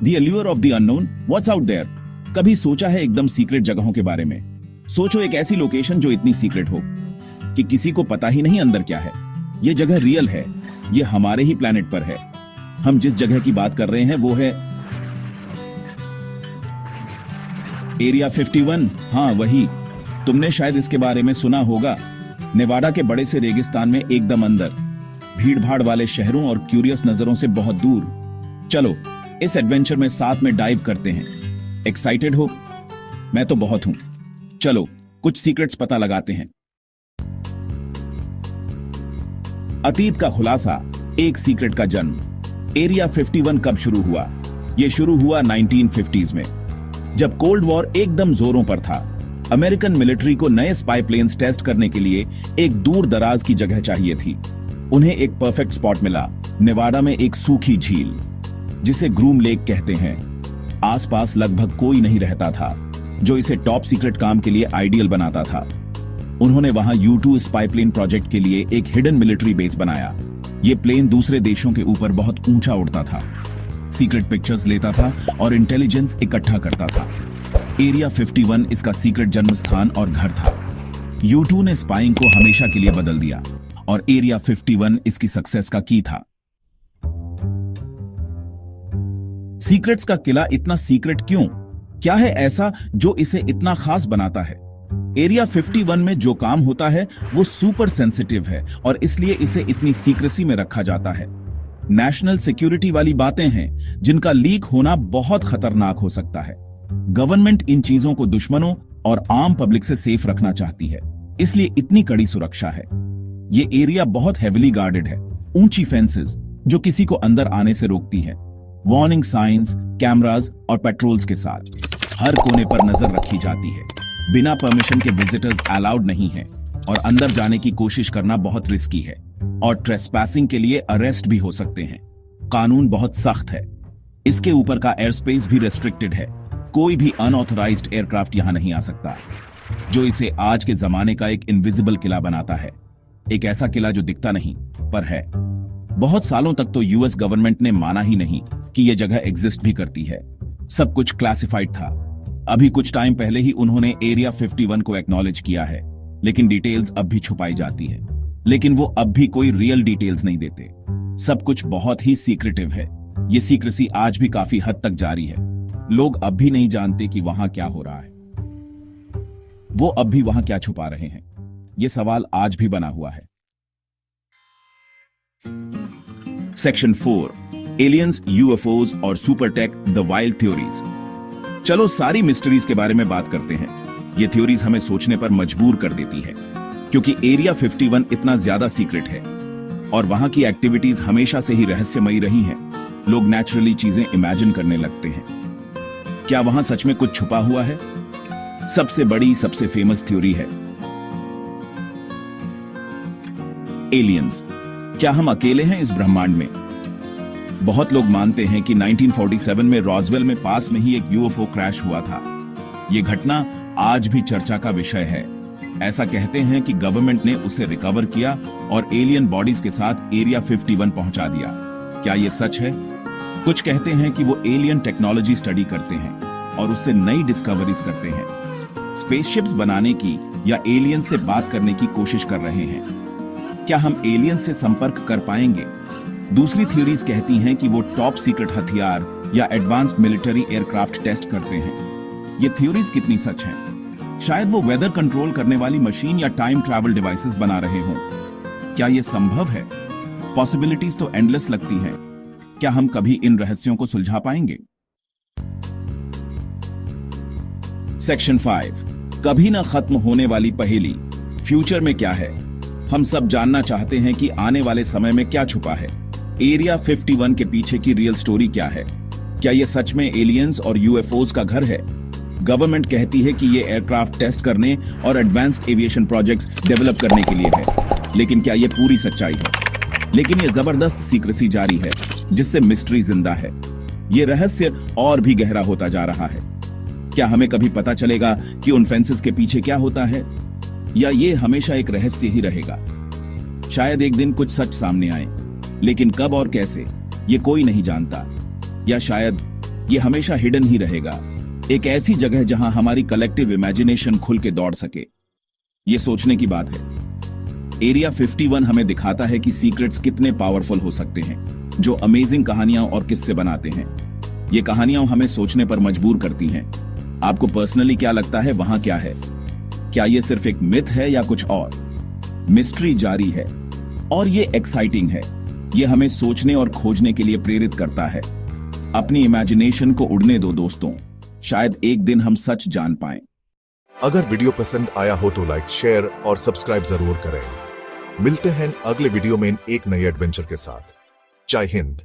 The allure of the unknown, what's out there. कभी सोचा है एकदम सीक्रेट जगहों के बारे में? सोचो एक ऐसी लोकेशन जो इतनी सीक्रेट हो कि किसी को पता ही नहीं अंदर क्या है। ये जगह रियल है, ये हमारे ही प्लेनेट पर है। हम जिस जगह की बात कर रहे हैं वो है एरिया 51। हाँ वही, तुमने शायद इसके बारे में सुना होगा। नेवाडा के बड़े से रेगिस्तान में एकदम अंदर, भीड़ भाड़ वाले शहरों और क्यूरियस नजरों से बहुत दूर। चलो इस एडवेंचर में साथ में डाइव करते हैं। एक्साइटेड हो? मैं तो बहुत हूं। चलो कुछ सीक्रेट्स पता लगाते हैं। अतीत का खुलासा, एक सीक्रेट का जन्म। एरिया 51 कब शुरू हुआ? यह शुरू हुआ 1950s में, जब कोल्ड वॉर एकदम जोरों पर था। अमेरिकन मिलिट्री को नए स्पाई प्लेन्स टेस्ट करने के लिए एक दूर दराज की जगह चाहिए थी। उन्हें एक परफेक्ट स्पॉट मिला, नेवाडा में एक सूखी झील जिसे ग्रूम लेक कहते हैं। आसपास लगभग कोई नहीं रहता था, जो इसे टॉप सीक्रेट काम के लिए आइडियल बनाता था। उन्होंने वहां U-2 स्पाई प्लेन प्रोजेक्ट के लिए एक हिडन मिलिट्री बेस बनाया। यह प्लेन दूसरे देशों के ऊपर बहुत ऊंचा उड़ता था, सीक्रेट पिक्चर्स लेता था और इंटेलिजेंस इकट्ठा करता था। एरिया 51 इसका सीक्रेट जन्म स्थान और घर था। U-2 ने स्पाइंग को हमेशा के लिए बदल दिया और एरिया 51 इसकी सक्सेस का की था। सीक्रेट्स का किला इतना सीक्रेट क्यों? क्या है ऐसा जो इसे इतना खास बनाता है? एरिया 51 में जो काम होता है वो सुपर सेंसिटिव है और इसलिए इसे इतनी सीक्रेसी में रखा जाता है। नेशनल सिक्योरिटी वाली बातें हैं जिनका लीक होना बहुत खतरनाक हो सकता है। गवर्नमेंट इन चीजों को दुश्मनों और आम पब्लिक से सेफ रखना चाहती है, इसलिए इतनी कड़ी सुरक्षा है। ये एरिया बहुत हेविली गार्डेड है, ऊंची फेंसेस जो किसी को अंदर आने से रोकती है, वार्निंग साइंस, कैमरास और पेट्रोल्स के साथ हर कोने पर नजर रखी जाती है। बिना परमिशन के विजिटर्स अलाउड नहीं है और अंदर जाने की कोशिश करना बहुत रिस्की है और ट्रेसपैसिंग के लिए अरेस्ट भी हो सकते हैं। कानून बहुत सख्त है। इसके ऊपर का एयर स्पेस भी रेस्ट्रिक्टेड है। कोई भी अनऑथराइज्ड एयरक्राफ्ट यहां नहीं आ सकता, जो इसे आज के जमाने का एक इनविजिबल किला बनाता है। एक ऐसा किला जो दिखता नहीं पर है। बहुत सालों तक तो यूएस गवर्नमेंट ने माना ही नहीं कि यह जगह एग्जिस्ट भी करती है। सब कुछ क्लासिफाइड था। अभी कुछ टाइम पहले ही उन्होंने एरिया 51 को एक्नॉलेज किया है, लेकिन डिटेल्स अब भी छुपाई जाती है। लेकिन वो अब भी कोई रियल डिटेल्स नहीं देते। सब कुछ बहुत ही सीक्रेटिव है। ये सीक्रेसी आज भी काफी हद तक जारी है। लोग अब भी नहीं जानते कि वहां क्या हो रहा है, वो अब भी वहां क्या छुपा रहे हैं। ये सवाल आज भी बना हुआ है। सेक्शन 4, एलियंस, यूएफओज और सुपरटेक, द वाइल्ड थ्योरीज। चलो सारी मिस्ट्रीज के बारे में बात करते हैं। ये थ्योरीज हमें सोचने पर मजबूर कर देती है, क्योंकि एरिया 51 इतना ज्यादा सीक्रेट है और वहां की एक्टिविटीज हमेशा से ही रहस्यमयी रही हैं। लोग नेचुरली चीजें इमेजिन करने लगते हैं। क्या वहां सच में कुछ छुपा हुआ है? सबसे बड़ी, सबसे फेमस थ्योरी है एलियंस। क्या हम अकेले हैं इस ब्रह्मांड में? बहुत लोग मानते हैं कि 1947 में रॉसवेल में पास में ही एक यूएफओ क्रैश हुआ था। यह घटना आज भी चर्चा का विषय है। ऐसा कहते हैं कि गवर्नमेंट ने उसे रिकवर किया और एलियन बॉडीज के साथ एरिया 51 पहुंचा दिया। क्या यह सच है? कुछ कहते हैं कि वो एलियन टेक्नोलॉजी स्टडी करते हैं और उससे नई डिस्कवरीज करते हैं, स्पेसशिप्स बनाने की या एलियन से बात करने की कोशिश कर रहे हैं। क्या हम एलियन से संपर्क कर पाएंगे? दूसरी थ्योरीज कहती हैं कि वो टॉप सीक्रेट हथियार या एडवांस्ड मिलिट्री एयरक्राफ्ट टेस्ट करते हैं। ये थ्योरीज कितनी सच हैं? शायद वो वेदर कंट्रोल करने वाली मशीन या टाइम ट्रैवल डिवाइसेस बना रहे हों। क्या ये संभव है? पॉसिबिलिटीज तो एंडलेस लगती हैं। क्या हम कभी इन रहस्यों को सुलझा पाएंगे? सेक्शन 5, कभी ना खत्म होने वाली पहेली, फ्यूचर में क्या है? हम सब जानना चाहते हैं कि आने वाले समय में क्या छुपा है। एरिया 51 के पीछे की रियल स्टोरी क्या है? क्या यह सच में एलियंस और यूएफओज का घर है? गवर्नमेंट कहती है कि यह एयरक्राफ्ट टेस्ट करने और एडवांस्ड एविएशन प्रोजेक्ट्स डेवलप करने के लिए है, लेकिन क्या यह पूरी सच्चाई है? लेकिन यह जबरदस्त सीक्रेसी जारी है, जिससे मिस्ट्री जिंदा है। यह रहस्य और भी गहरा होता जा रहा है। क्या हमें कभी पता चलेगा कि उन फेंसेस के पीछे क्या होता है, या ये हमेशा एक रहस्य ही रहेगा? शायद एक दिन कुछ सच सामने आए, लेकिन कब और कैसे ये कोई नहीं जानता। या शायद ये हमेशा हिडन ही रहेगा, एक ऐसी जगह जहां हमारी कलेक्टिव इमेजिनेशन खुल के दौड़ सके। ये सोचने की बात है। एरिया 51 हमें दिखाता है कि सीक्रेट्स कितने पावरफुल हो सकते हैं, जो अमेजिंग कहानियां और किस्से बनाते हैं। ये कहानियां हमें सोचने पर मजबूर करती हैं। आपको पर्सनली क्या लगता है, वहां क्या है? क्या ये सिर्फ एक मिथ है या कुछ और? मिस्ट्री जारी है और ये एक्साइटिंग है। ये हमें सोचने और खोजने के लिए प्रेरित करता है। अपनी इमेजिनेशन को उड़ने दो दोस्तों, शायद एक दिन हम सच जान पाएं। अगर वीडियो पसंद आया हो तो लाइक, शेयर और सब्सक्राइब जरूर करें। मिलते हैं अगले वीडियो में एक नए एडवेंचर के साथ। जय हिंद।